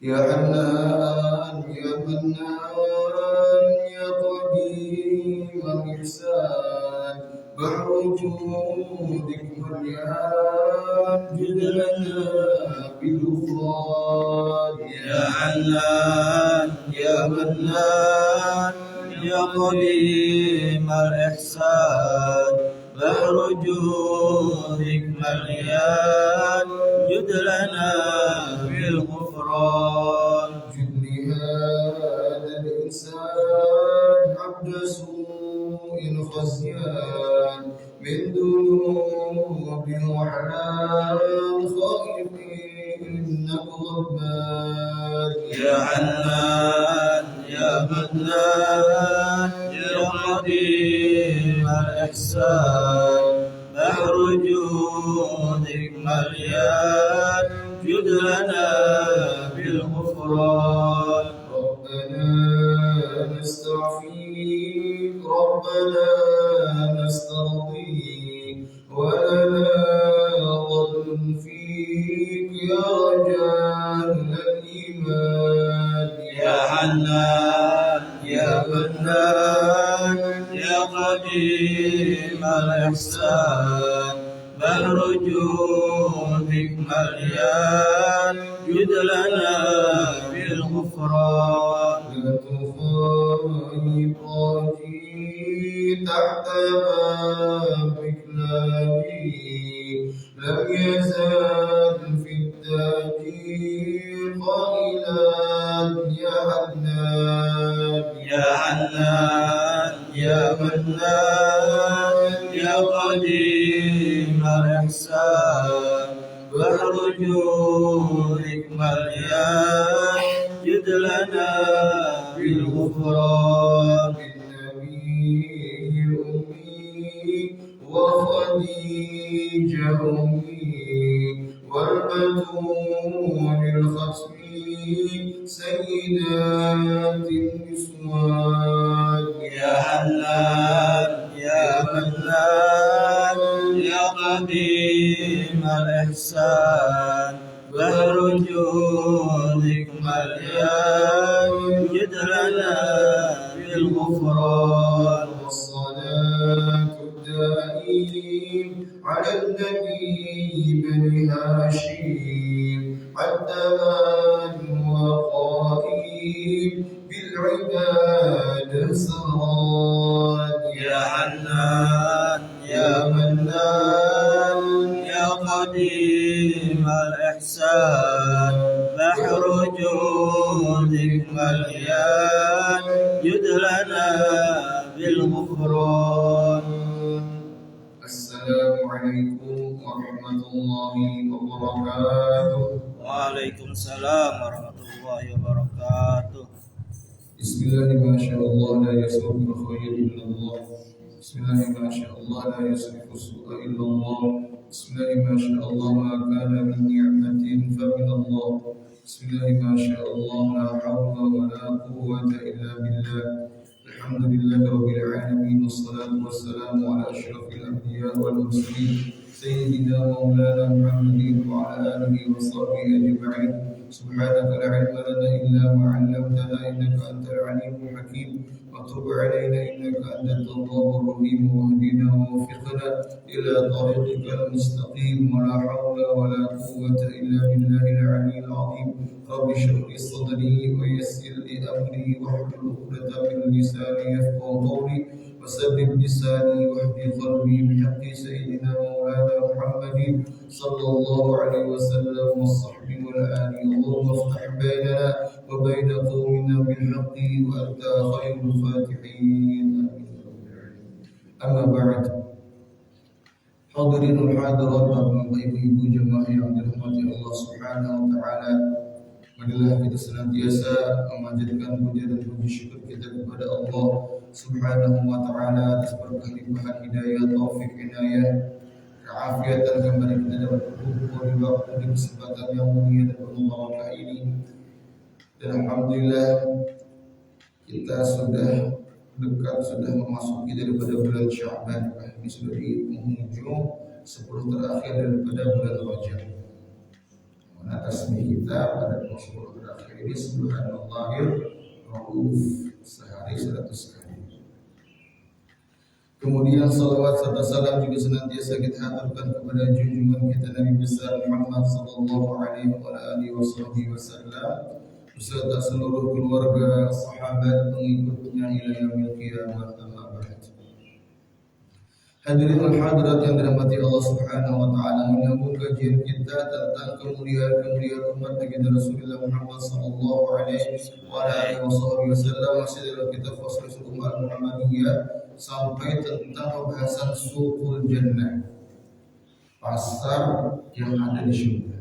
يا حنان يا منان يا قديم الإحسان بحر جودك مليان جد لنا بالغفران يا حنان يا منان يا قديم الإحسان بحر جودك مليان جد لنا بالغفران جدني هذا الإنسان عبد سوء خزيان من ذنوب وحنان خائف إنك غضبان يا حنان يا منان يا قديم الإحسان بحر جودك مليان جد لنا بالغفران ربنا نستعفيك ربنا نسترضيك ولنا ظن فيك يا رجال الإيمان يا حنان يا منان يا قديم الإحسان بحر جودك مليان جد لنا بالغفران لا تخيب راجي تحت بابك ناجي لم يزال في التاجير قائلا يا حنان يا حنان يا منان يا قديم الإحسان بحر جودك مليان جد لنا بالغفران بالنبي الأمي وخديجة أمي والبتول الختمي سيدات النسوان يا حنان يا منان يا قديم الإحسان بحر جودك مليان جد لنا بالغفران والصلاة الدائم على النبي بن هاشم عدنان وقائم بالعبادة سراد يا حنان يا منان يا قديم الإحسان بحر جودك مليان جد لنا بالغفران السلام عليكم ورحمة الله وبركاته. وعليكم السلام ورحمة الله وبركاته. بسم الله ما شاء الله لا يسرق الخير إلا الله. بسم الله ما شاء الله لا يصرف السوء إلا الله. بسم الله ما شاء الله ما كان من نعمة فمن الله. بسم الله ما شاء الله لا حول ولا قوة إلا بالله. الحمد لله رب العالمين والصلاة والسلام على أشرف الأنبياء والمرسلين سيدنا مولانا محمد وعلى آله وصحبه أجمعين. سبحانك لا علم لنا إلا ما علمتنا إنك أنت العليم الحكيم وتب علينا إنك أنت التواب الرحيم واهدنا ووفقنا إلى طريقك المستقيم ولا حول ولا قوة إلا بالله العلي العظيم. رب اشرح لي صدري ويسر لي أمري واحلل عقدة من لساني يفقهوا قولي وسدد لساني واهد قلبي بحق سيدنا مولانا محمد صلى الله عليه وسلم والصحب والآل. اللهم افتح بيننا وبين قومنا بالحق وأنت خير الفاتحين. أما بعد. Hadirin hadirat Bapak Ibu jemaah yang dirahmati Allah Subhanahu wa taala. Marilah kita senantiasa memanjatkan puja dan puji syukur kita kepada Allah Subhanahu wa taala atas berkah limpahan hidayah, taufik, inayah, keafiatan kembali kita dapat berkumpul di waktu di kesempatan yang mulia dan penuh barakah ini. Dan alhamdulillah kita sudah dekat, sudah memasuki daripada bulan Sya'ban. Ini sudah di penghujung 10 terakhir daripada bulan Rajab. Karena tasbih kita pada 10 terakhir ini subhanallahil rauf, sehari 100 kali. Kemudian salawat serta salam juga senantiasa kita haturkan kepada junjungan kita Nabi besar Muhammad sallallahu alaihi wasallam beserta seluruh keluarga, sahabat, pengikutnya hingga yaumil qiyamah. Amma ba'd. Hadirin dan hadirat yang dirahmati Allah Subhanahu wa taala, menyambung kajian kita tentang kemuliaan umat baginda Rasulullah Muhammad sallallahu alaihi wasallam masih dalam kitab Faslul Ummah Muhammadiyah sampai tentang pembahasan suqul jannah, pasar yang ada di surga.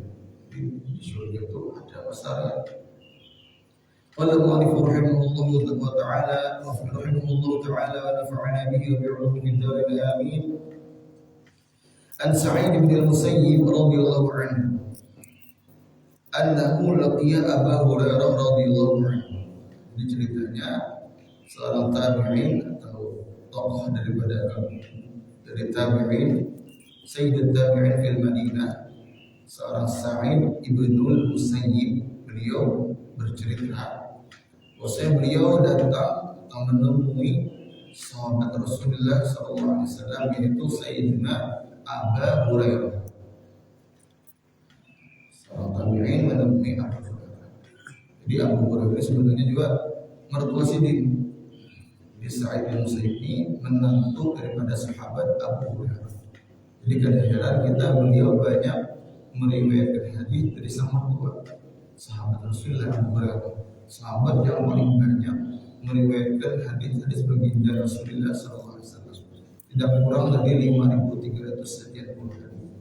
Di surga itu ada pasarnya. Qala al-mu'allif rahimahullahu ta'ala wa nafa'ana bihi wa bi'ulumihi fid-darin amin. An Sa'id bin al-Musayyib radhiyallahu anhu annahu laqiya Abu Hurairah radhiyallahu anhu. Ini ceritanya seorang tabi'in atau tokoh dari tabi'in, Sayyidul Tabi'in fil Madinah, seorang Sa'id ibnul Musayyib. Beliau bercerita bahwasanya beliau datang atau menemui sahabat Rasulullah SAW, yaitu Sayyidina Abu Hurairah. Seorang tabi'in menemui Abu Hurairah. Jadi Abu Hurairah ini sebenarnya juga mertua Siddiq. Jadi Sa'id bin Musayyib ini menantu daripada sahabat Abu Hurairah. Jadi kadang heran kita, beliau banyak meriwayatkan hadis dari sang mertua sahabat Rasulullah Abu Hurairah, sahabat yang paling banyak meriwayatkan hadis-hadis baginda Rasulullah SAW, tidak kurang dari 5.300 sekian puluh hadis.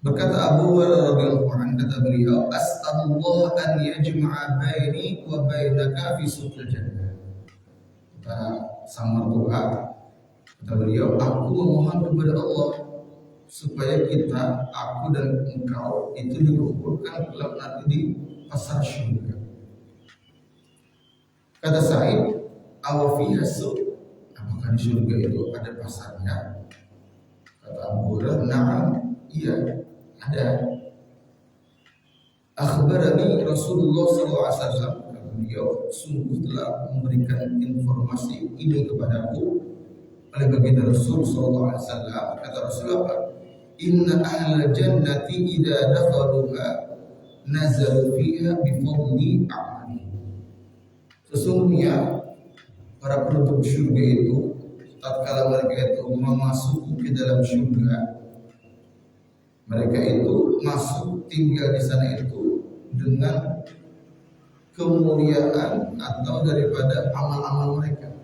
Berkata Abu Hurairah radhiyallahu anhu, kata beliau, as'alullah an yajma'a baini wa bainaka fi suqil jannah. Kata sang mertua, kata beliau, aku memohon kepada Allah supaya kita, aku dan engkau itu dikumpulkan kelak nanti di pasar surga. Kata Sa'id, awafiha suq, apakah di surga itu ada pasarnya? Kata Abu Hurairah, na'am, iya, ada. Akhbarani Rasulullah SAW, beliau sungguh telah memberikan informasi ini kepadaku oleh baginda Rasul SAW. Kata Rasulullah, inna ahlal jannati idza dakhaluha nazalu fiha bi fadli a'mali. Sesungguhnya para penduduk surga itu tatkala mereka itu memasuki ke dalam surga, mereka itu masuk tinggal di sana itu dengan kemuliaan atau daripada amal-amal mereka,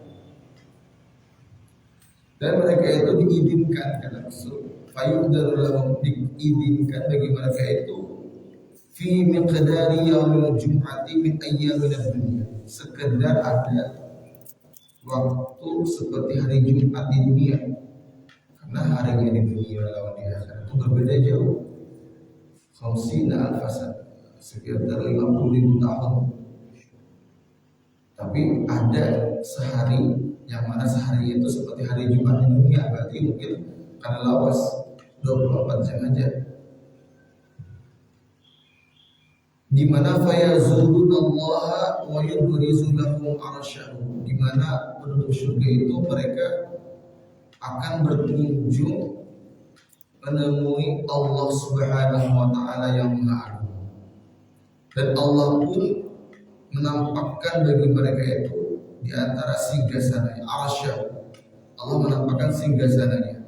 dan mereka itu diizinkan kata Rasul, fayudaru lahum, diizinkan bagi mereka itu fi miqdari yaumil jum'ati min ayyamil dunya, sekedar ada waktu seperti hari Jumat di dunia, karena harinya di dunia lawan di akhirat itu berbeda jauh. Khamsina alfasan, sekitar 50.000 tahun. Tapi ada sehari yang mana sehari itu seperti hari Jumat di dunia, berarti mungkin karena lawas 24 jam aja. Di mana fayazurunallaha wa yubrizu lahum arsyahu, di mana penduduk surga itu mereka akan berkunjung menemui Allah Subhanahu wa taala yang Maha Agung, dan Allah pun menampakkan bagi mereka itu di antara singgasananya arsy. Allah menampakkan singgasananya.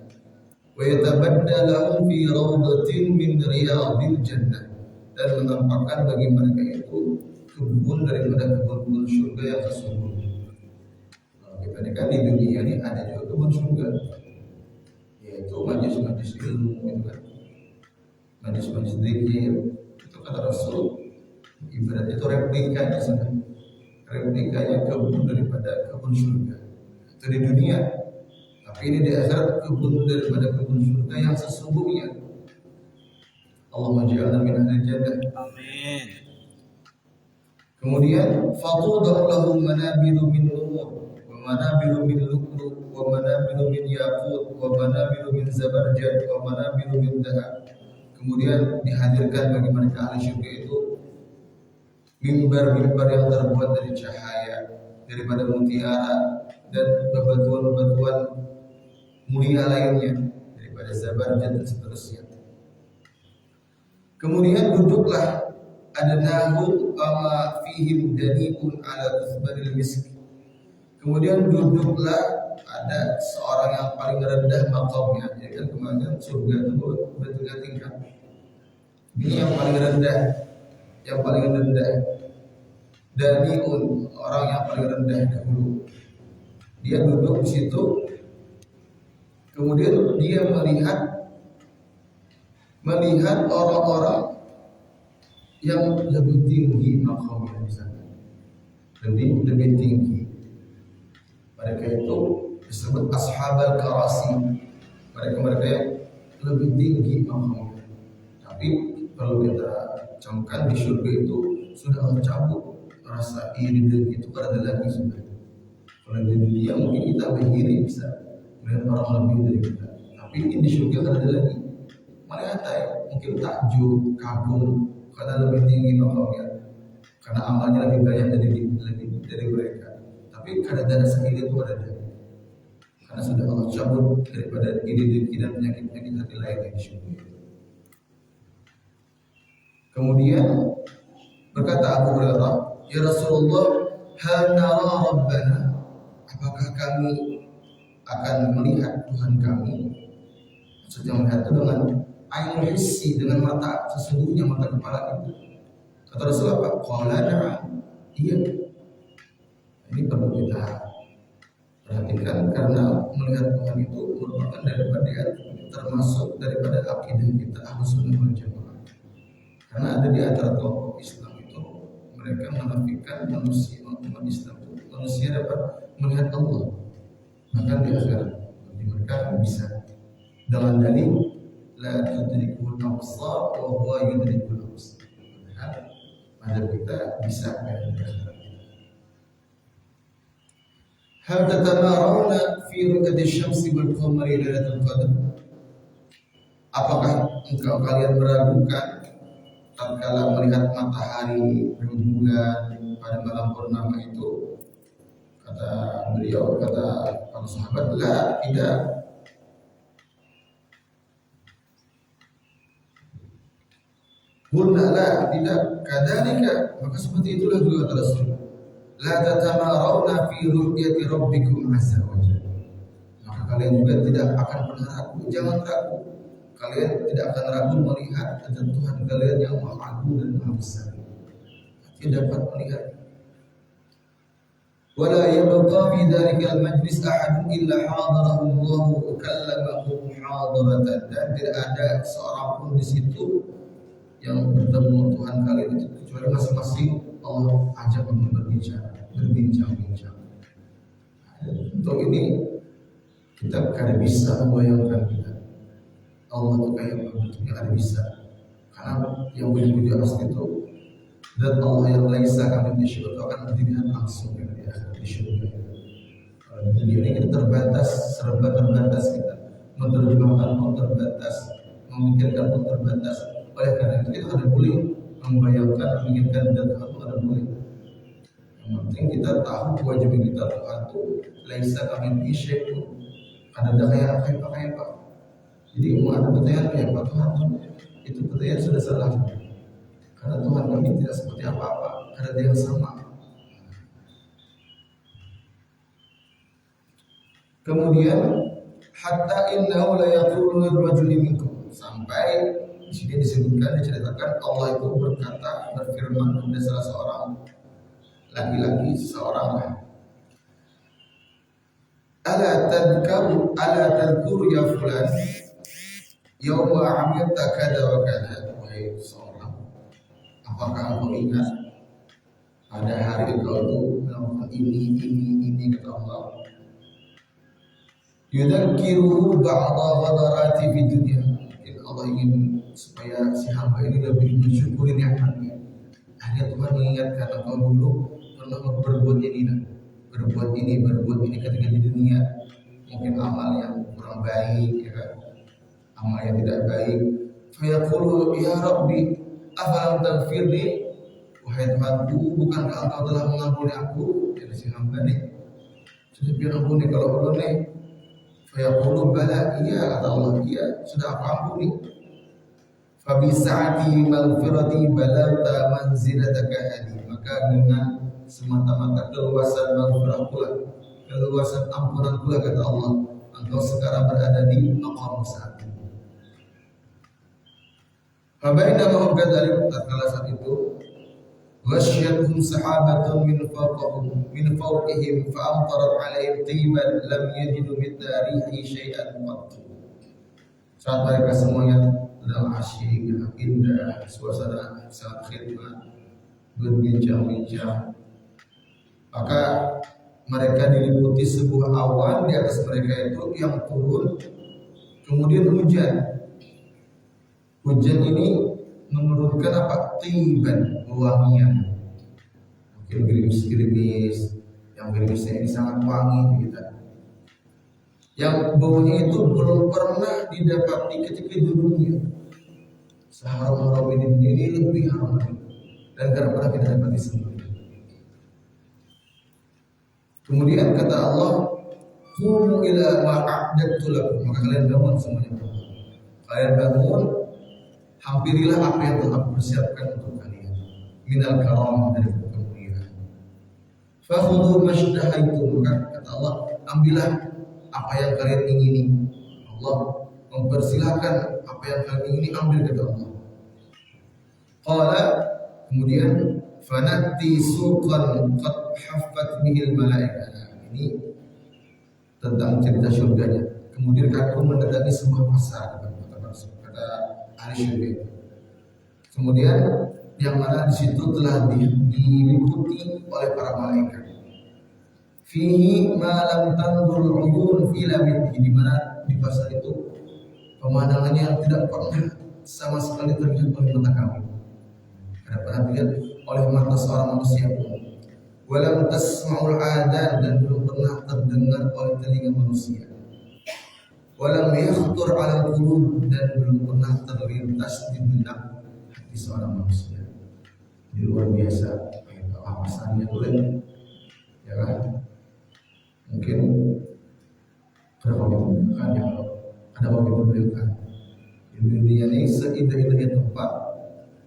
Wa yatabaddalahum fi rawdatin min riyadil jannah, dan menampakkan bagi mereka itu kebun daripada kebun-kebun surga yang sesungguhnya. Kita kan di dunia ini ada juga kebun surga, yaitu majlis-majlis ilmu, gitu kan, majlis-majlis zikir. Itu kata Rasul, ibarat itu replikanya sebenarnya, replikanya kebun daripada kebun surga itu di dunia. Tapi ini di akhirat kebun daripada kebun surga yang sesungguhnya. Allahumma ja'alna min ahli jannah. Amin. Kemudian fatudahu lahum manabiru min nur wa manabiru min lu'lu wa manabiru min yaqut wa manabiru min zabarjad wa manabiru min dhahab. Kemudian dihadirkan bagi mereka ahli syurga itu mimbar-mimbar yang terbuat dari cahaya, daripada mutiara dan bebatuan-bebatuan mulia lainnya, daripada zabarjad dan seterusnya. Kemudian duduklah adnahu ama fihim daniqun ala uthbanil misk. Kemudian duduklah ada seorang yang paling rendah maqamnya, ya kan kemarin surga itu bertiga tingkat. Ini yang paling rendah, yang paling rendah. Daniqun, orang yang paling rendah dahulu. Dia duduk di situ. Kemudian dia melihat orang-orang yang lebih tinggi makamnya di sana, lebih tinggi. Mereka itu disebut ashabal karasi, mereka yang lebih tinggi makamnya. Tapi perlu kita camkan di surga itu sudah tercabut rasa iri dan itu ada lagi sudah. Kalau di dunia mungkin kita iri bisa melihat orang lebih dari kita, tapi di surga ada lagi. Mana ada mungkin takjub, kagum karena lebih tinggi makamnya, karena amalnya lebih banyak dari mereka. Tapi kadang-kadang sendiri itu ada, karena sudah Allah cabut daripada iri dan penyakit-penyakit hati lain yang disyukuri. Kemudian berkata Abu Hurairah, ya Rasulullah, hal nara Rabbana, apakah kami akan melihat Tuhan kami? Maksudnya melihat itu dengan ainul hissi, dengan mata sesungguhnya, mata kepala kita. Kata Rasulullah apa? Qala na'am, iya. Ini perlu kita perhatikan karena melihat Tuhan itu merupakan termasuk daripada akidah kita Ahlussunnah wal Jamaah. Karena ada di antara kelompok Islam itu mereka menafikan manusia, umat Islam itu manusia dapat melihat Allah bahkan di akhirat. Jadi mereka bisa dengan dalil la tudrikul absar wa huwa yudrikul absar. Maka kita bisa melihat akhirat. Hal tatamarawna fi ru'yati syamsi wal qamari lailatul qadr? Apakah engkau kalian meragukan tatkala melihat matahari dan bulan pada malam purnama itu? Kata beliau, kata para sahabat, la, tidak. Qulna la, tidak. Kadzalika, maka seperti itulah juga kata Rasulullah. La tatamarawna fi ru'yati rabbikum azza wa jalla. Maka kalian juga tidak akan pernah ragu, jangan ragu. Kalian tidak akan ragu melihat tentang Tuhan kalian yang maha agung dan maha besar. Tidak dapat melihat. Wala yabqa fi dzalikal majlis ahadun illa hadarahu Allah wa kallamahu hadaratan. Dan tidak ada seorang pun di situ yang bertemu Tuhan kalian itu kecuali masing-masing Allah ajak untuk berbincang-bincang. Untuk ini kita kada bisa membayangkan kita Allah itu kayak bentuknya kada bisa, karena yang wujud asli itu dan Allah yang laisa kami syai'un itu akan dilihat langsung di akhirat di syurga. Kalau di dunia ini kita terbatas, serba terbatas, kita menerjemahkan pun terbatas, memikirkan pun terbatas. Oleh karena itu kita tidak boleh membayangkan, menginginkan dan tidak boleh. Yang penting kita tahu kewajiban kita Tuhan itu laisa kami syai'un. Ada kayak apa? Jadi mau ada pertanyaan kayak apa Tuhan? Itu pertanyaan sudah salah. Karena Tuhan kami tidak seperti apa-apa, karena Dia yang sama. Kemudian hatta innahu la yaqulu lirrajuli minkum, sampai di sini disebutkan, diceritakan Allah itu berfirman kepada salah seorang laki-laki, seorang ala tadhkuru ya fulan yawma amilta kada wa kada. Wahai seorang, apakah engkau ingat pada hari engkau itu melakukan ini kata Allah. Yudzakiruhu ba'da ghadarati fi dunya. Allah ingin supaya si hamba ini lebih mensyukuri nikmatnya. Hanya Tuhan mengingatkan engkau dulu pernah berbuat ini ketika di dunia. Mungkin amal yang kurang baik, ya kan? Amal yang tidak baik. Fayaqulu ya Rabbi afalam taghfirli, wahai Tuhanku, bukankah Engkau telah mengampuni aku? Jadi si hamba nih sudah biar ampuni kalau belum nih. Fayaqulu bala, iya kata Allah, iya sudah aku ampuni. Fabi sa'ati maghfirati balagta manzilataka hadi, maka dengan semata-mata keluasan maghfirahku lah, keluasan ampunanku lah kata Allah, engkau sekarang berada di maqam saat ini. Fabaina mahum kadzalik, tatkala saat itu ghasyyathum sahabatun min fawqihim fa amtarat 'alaihim tiban lam yajidu min tarihi syai'an qat. Saat mereka semuanya sedang asyik, indah, suasana sangat khidmat, berbincang-bincang, maka mereka diliputi sebuah awan di atas mereka itu yang turun, kemudian hujan. Hujan ini menurunkan apa? Tiban, wangian. Mungkin gerimis-gerimis, yang gerimisnya ini sangat wangi gitu. Yang baunya itu belum pernah didapati ketika di dunia. Seharum-harum ini lebih harum lagi, dan tidak pernah kita dapati sebelumnya. Kemudian kata Allah, "Qumu ila ma a'dadtu lakum." Maka kalian bangun semuanya. Kalian bangun, hampirilah apa yang telah aku persiapkan untuk kalian. Minal karamah, dari kemuliaan. Fakhudhu masydahaitum, maka kata Allah, ambillah apa yang kalian ingini. Allah mempersilahkan apa yang kalian ingini, ambil kata Allah. Qala, kemudian fanati suqan qad haffat bihil malaikah. Ini tentang cerita surganya. Kemudian aku mendatangi sebuah pasar, kata ahli surga. Kemudian yang mana di situ telah diliputi oleh para malaikat. Fihi ma lam tanzur uyun fi labith, di mana di pasar itu pemandangannya yang tidak pernah sama sekali terlihat oleh mata kami, tidak pernah dilihat oleh mata seorang manusia pun. Walam tasma'ul adan, dan belum pernah terdengar oleh telinga manusia. Walam yakhtur 'ala qulub, dan belum pernah terlintas di benak hati seorang manusia. Ini luar biasa. Apa saja boleh, ya kan? Mungkin berapa gitu kan, yang ada waktu itu kan. Di dunia ini seindah-indahnya tempat,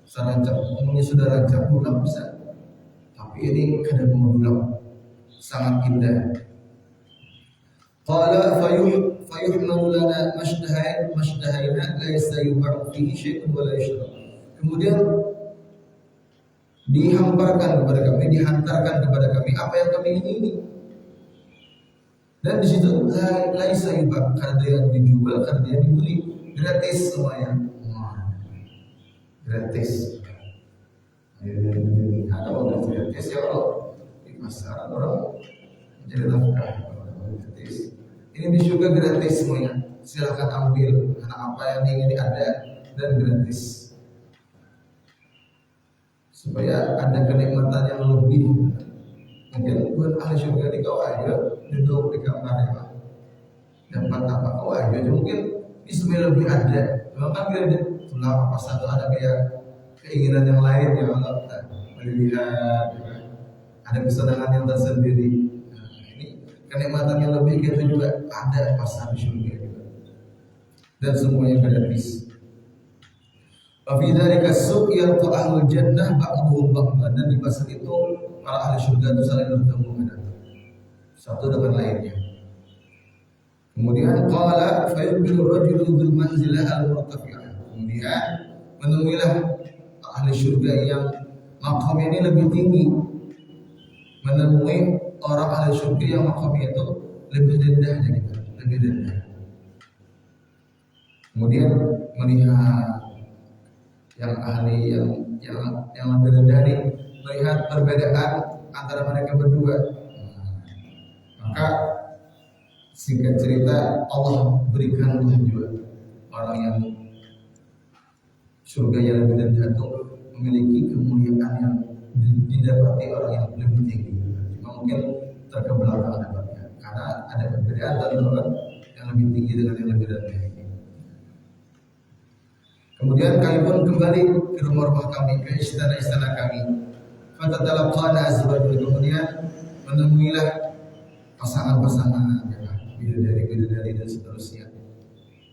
serancap umumnya sudah rancap pulang bisa. Tapi ini kadang mengulang, sangat indah. Qala fayuhmalu lana masydahayna laysa yub'u fihi syai'un wa la yushrab. Kemudian dihantarkan kepada kami apa yang kami ingini. Dan di situ laisa yub'u, kada yang dijual, kada yang dibeli, gratis semuanya. Gratis. Ada orang gratis ya, kalau di pasar orang menjadi nafkah gratis. Ini di surga gratis semuanya. Silakan ambil, karena apa yang ingin ada dan gratis. Supaya ada kenikmatan yang lebih. Mungkin buat ahli surga di kau aja duduk di kamar ya, dapat apa kau aja. Mungkin Ismail lebih ada. Memang kan dia tulang apa satu ada kayak keinginan yang lain yang Allah melihat, ada kesenangan yang tersendiri. Nah, ini kenikmatan yang lebih kita juga ada pas ahli surga juga. Dan semuanya gratis. Wa fi dzalika su'yatu ahlul jannah ba'dhum ba'dhan, dan di pasar itu para ahli surga itu saling bertemu satu dengan lainnya. Kemudian qala fayubil rajulu dzul manzilah al-murtafi'ah. Kemudian menemuilah ahli surga yang makamnya ini lebih tinggi, menemui orang ahli surga yang makamnya itu lebih rendah dari kita, lebih rendah. Kemudian melihat yang ahli yang lebih rendah ini, melihat perbedaan antara mereka berdua. Maka singkat cerita, Allah berikan juga orang yang surga yang lebih rendah itu memiliki kemuliaan yang didapati orang yang lebih tinggi. Cuma mungkin terkebelakang dapatnya, karena ada perbedaan antara orang yang lebih tinggi dengan yang lebih rendah ini. Kemudian kami pun kembali ke rumah-rumah kami, ke istana-istana kami. Fatatalaqana azwajun, kemudian menemuilah pasangan-pasangan, bidadari-bidadari dan seterusnya.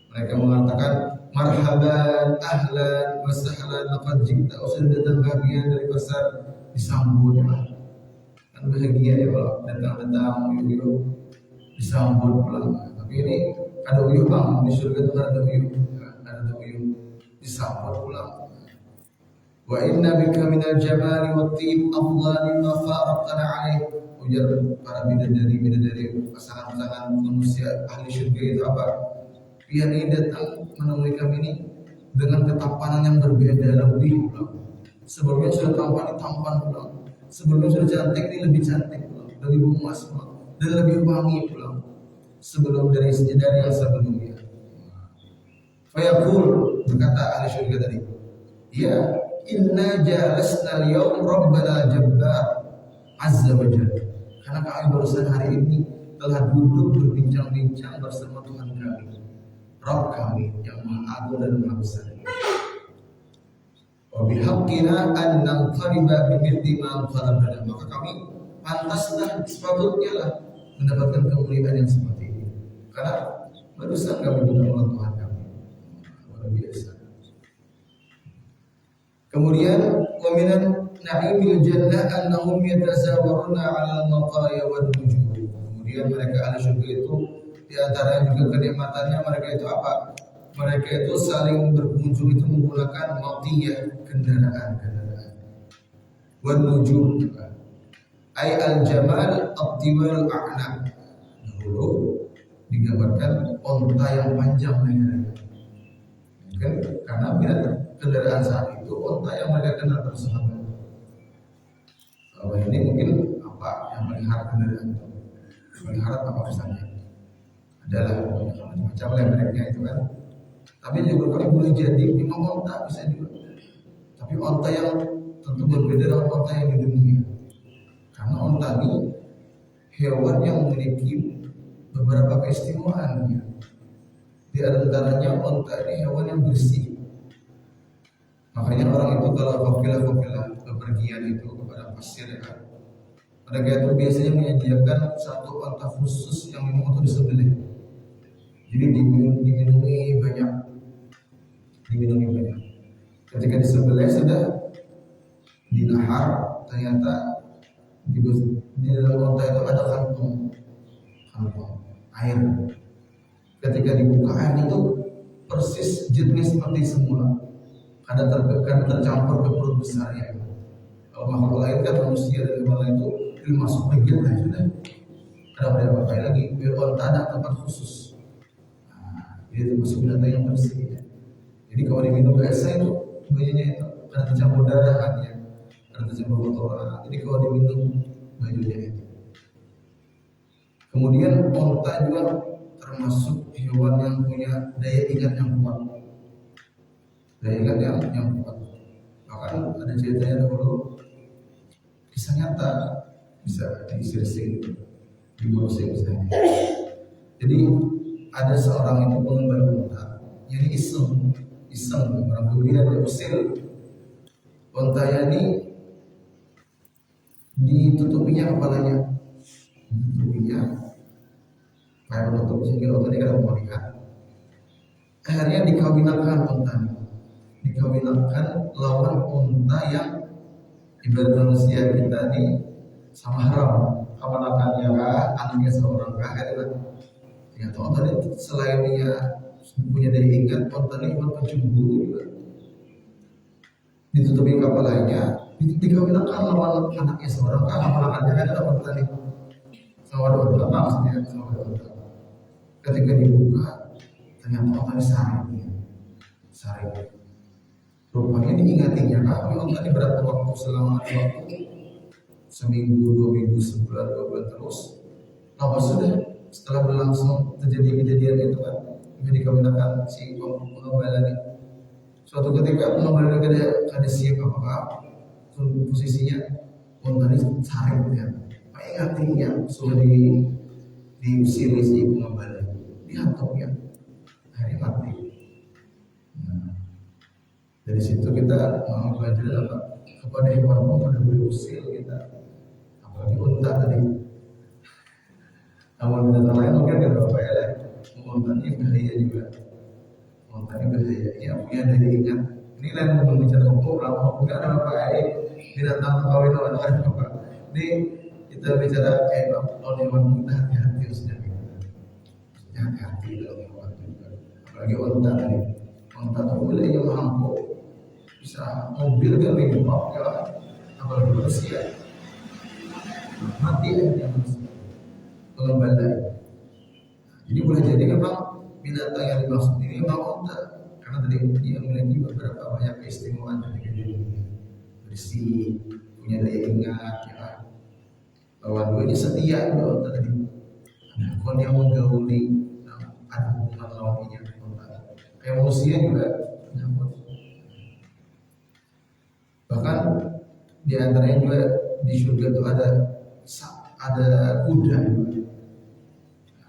Mereka mengatakan, marhaban, ahlan, wa sahlan, laqad jikta, sudah datang bahagia dari pasar, disambut ya. Kan bahagia ya kalau datang uyuh-uyuh disambut pulang. Tapi ini ada uyuh bang, di surga itu ada uyuh, disambut pulang. Wa inna bika minal jamali wat tib afdal mimma faraqtana alaih. Ujar para bidadari pasangan-pasangan manusia ahli surga itu apa? Dia ini datang menemui kami ini dengan ketampanan yang berbeda, lebih pulang. Sebelumnya sudah tampan pulang. Sebelumnya sudah cantik, ini lebih cantik pulang, lebih gemas pulang, dan lebih wangi pulang. Sebelum dari yang sebelumnya. Fayaqul, berkata ahli surga tadi, ya inna jalasna al-yawm rabbana jabbar azza wa jalla. Karena kami barusan hari ini telah duduk berbincang-bincang bersama Tuhan kami, Rabb kami yang Maha Agung dan Maha Besar. Wa bihaqqina an nanqaliba bimithli ma qalabana. Maka kami pantaslah, sepatutnya lah mendapatkan kemuliaan yang seperti ini. Karena barusan kami bertemu Tuhan kami. Luar biasa. Kemudian wa minan na'imil jannah annahum yatazawaruna 'ala al-maqaya wal nujum. Kemudian mereka ahli surga itu di antara juga kenikmatannya mereka itu apa? Mereka itu saling berkunjung itu menggunakan maqiyah, kendaraan. Wan nujum juga. Ai al-jamal at-tiwal a'naq. Dahulu digambarkan onta yang panjang lehernya. Kan karena bila kendaraan saat itu onta yang mereka kenal bersahabat. Kalau ini mungkin apa yang melihara kendaraan itu? Melihara apa misalnya? Adalah macam lehernya itu kan. Tapi juga kalau boleh jadi memang onta bisa juga. Tapi onta yang tentu berbeda dengan onta yang di dunia. Karena onta ini hewan yang memiliki beberapa keistimewaan. Di antaranya onta ini hewan yang bersih. Makanya orang itu kalau kafilah bepergian itu kepada pasir ya, mereka itu biasanya menyediakan satu onta khusus yang memang untuk disembelih. Jadi diminumi banyak. Ketika disembelih sudah dinahar, ternyata di dalam onta itu ada kantong air. Ketika dibuka air itu persis jernih seperti semula. Kadang tercampur ke perut besarnya. Kalau makhluk lain kan manusia dan hewan lain itu masuk bagian lah sudah. Ada apa lagi? Biar onta ada tempat khusus. Jadi termasuk binatang yang bersih. Ya. Jadi kalau diminum biasa itu bajunya itu karena tercampur darah kan ya, karena tercampur kotoran. Jadi kalau diminum bajunya itu. Kemudian onta juga termasuk hewan yang punya daya ingat yang kuat. Daya ingat yang kuat. Bahkan ada ceritanya dahulu, kisah nyata, bisa disersing, dibrowsing misalnya. Jadi ada seorang itu pengembala unta, jadi iseng orang kemudian dia usir untanya ini, ditutupinya kepalanya, kayak menutup sehingga unta ini kada mau lihat. Akhirnya dikawinkan unta ini. Dikawinkan lawan unta yang ibarat manusia kita ini sama haram, kawanakannya kah, anaknya seorang kah, gitu. Ternyata unta ini selain dia punya daya ingat, unta ini memang pencemburu juga. Ditutupi kepalanya, dikawinkan lawan anaknya seorang kah, kawanakannya kan ada unta ini sama unta, maksudnya sama unta. Ketika dibuka, ternyata unta ini saring. Rupanya diingatinya kami unta ini berapa waktu selama seminggu, 2 minggu, sebulan, 2 bulan terus. Apa sudah setelah berlangsung terjadi kejadian itu kan, dikawinkan si pengembala ini. Suatu ketika pengembala ini kada siap apa-apa, posisinya unta ini saring ya. Pak ingatinya sudah diusir si pengembala, dihantam ya, akhirnya mati. Dari situ kita mau belajar apa kepada hewan pada berusil kita, apalagi unta tadi. Namun binatang lain mungkin nggak apa ya, unta ini bahaya juga. Unta ini bahaya, ya punya dari ingat. Ini lain membicara hukum, hukum nggak ada apa ya. Binatang kawin lawan ada apa. Ini kita bicara kayak kalau hewan kita hati-hati harusnya. Hati-hati dalam hewan juga. Apalagi unta tadi. Unta itu boleh yang mampu bisa mobil gak minum ya, apalagi manusia mati ya pengembalian. Jadi boleh jadi memang binatang yang dimaksud ini memang unta, karena tadi dia memiliki beberapa banyak keistimewaan ketika dia bersih, punya daya ingat, ya. Lawan duanya setia juga unta tadi. Kalau dia menggauli, ada hubungan lawannya unta. Kayak manusia juga menyambut. Bahkan di antaranya juga di surga itu ada kuda juga.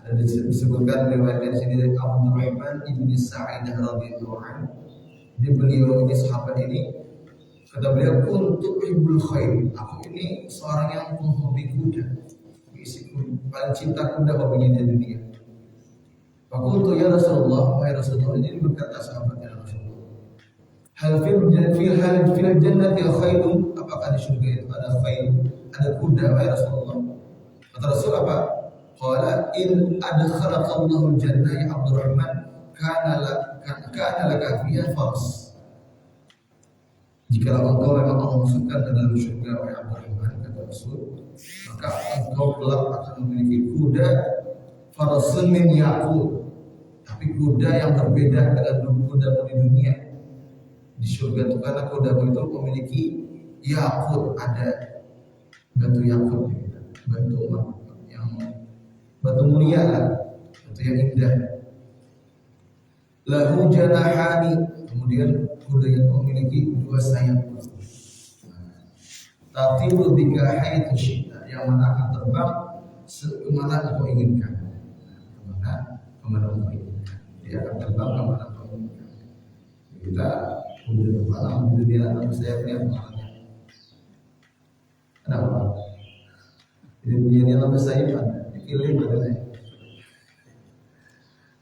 Ada disebutkan riwayat dari sini dari Abdurrahman ibn Sa'idah radhiyallahu anhu. Dia beliau ini sahabat ini kata beliau untuk ibuul khair. Aku ini seorang yang menghobi kuda. Paling cinta kuda hobinya di dunia. Aku untuk ya Rasulullah, wahai Rasulullah, ini berkata sahabatnya Rasulullah. Hal fil jannati khairun, apakah di surga itu ada khair, ada kuda wahai Rasulullah? Kata Rasul apa? Qala in adkhalaqallahu jannah ya Abdurrahman kana laka fiha fars. Jika engkau memang Allah masukkan ke dalam surga wahai Abdurrahman, kata Rasul, maka engkau kelak akan memiliki kuda farasun min yaqut, tapi kuda yang berbeda dengan kuda di dunia. Di surga itu karena kuda itu memiliki yakut, ada batu yakut, batu mulia lah, batu yang indah. Lahu janahani, kemudian kuda yang memiliki dua sayap. Tatiru bika haitsu syi'ta, yang mana akan terbang kemana engkau inginkan. Kemana engkau inginkan. Dia akan terbang kemana engkau inginkan. Kita udah terbang di dunia alam sayapnya kemana? Kenapa? Di dunia alam sayap pilih badannya.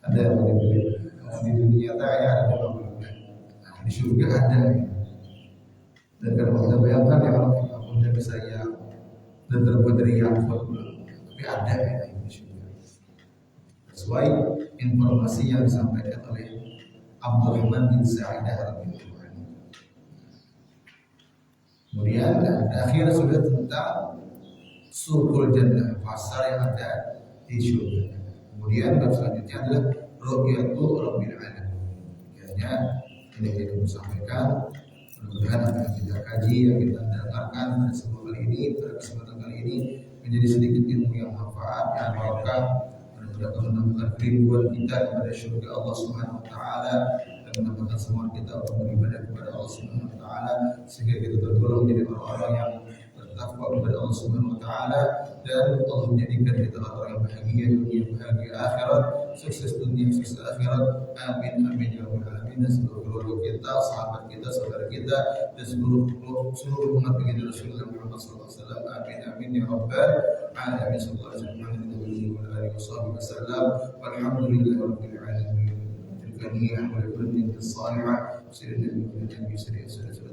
Ada yang dipilih. Kalau di dunia tak ya ada yang di surga ada. Dan kalau kita bayangkan ya kalau kita punya sayap dan terbuat dari yakut, tapi ada ya di surga. Sesuai informasi yang disampaikan oleh Abdurrahman bin Sa'idah radhiyallahu anhu. Kemudian akhir sudah tentang surgul jannah, pasar yang ada di surga. Kemudian bab selanjutnya adalah ru'yatu rabbil alamin. Akhirnya ini kita sampaikan. Mudah-mudahan apa yang kita kaji, yang kita dengarkan pada semua kali ini, pada kesempatan kali ini menjadi sedikit ilmu yang manfaat, yang barokah. Mudah-mudahan menambahkan kerinduan kita kepada surga Allah Subhanahu Wa Taala dan menambahkan semangat kita untuk beribadah kepada Allah Subhanahu Wa Taala sehingga kita tergolong menjadi orang-orang yang bertakwa kepada Allah Subhanahu Wa Taala dan Allah menjadikan kita orang yang bahagia dunia, bahagia akhirat, sukses dunia, sukses akhirat. Amin amin ya rabbal alamin. Dan seluruh keluarga kita, sahabat kita, saudara kita, dan seluruh umat baginda Rasulullah Muhammad SAW. Amin amin ya rabbal alamin. Sallallahu alaihi wasallam. Walhamdulillahirabbil alamin. Tilka ahwal kullin bis-salihah. Sayyidina Nabi sallallahu alaihi wasallam.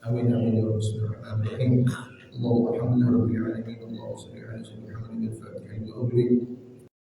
Amin amin ya Bismillahirrahmanirrahim. Allahumma hamdulillah rabbil alamin. Allahumma shalli ala sayyidina Muhammadin al-fatihah.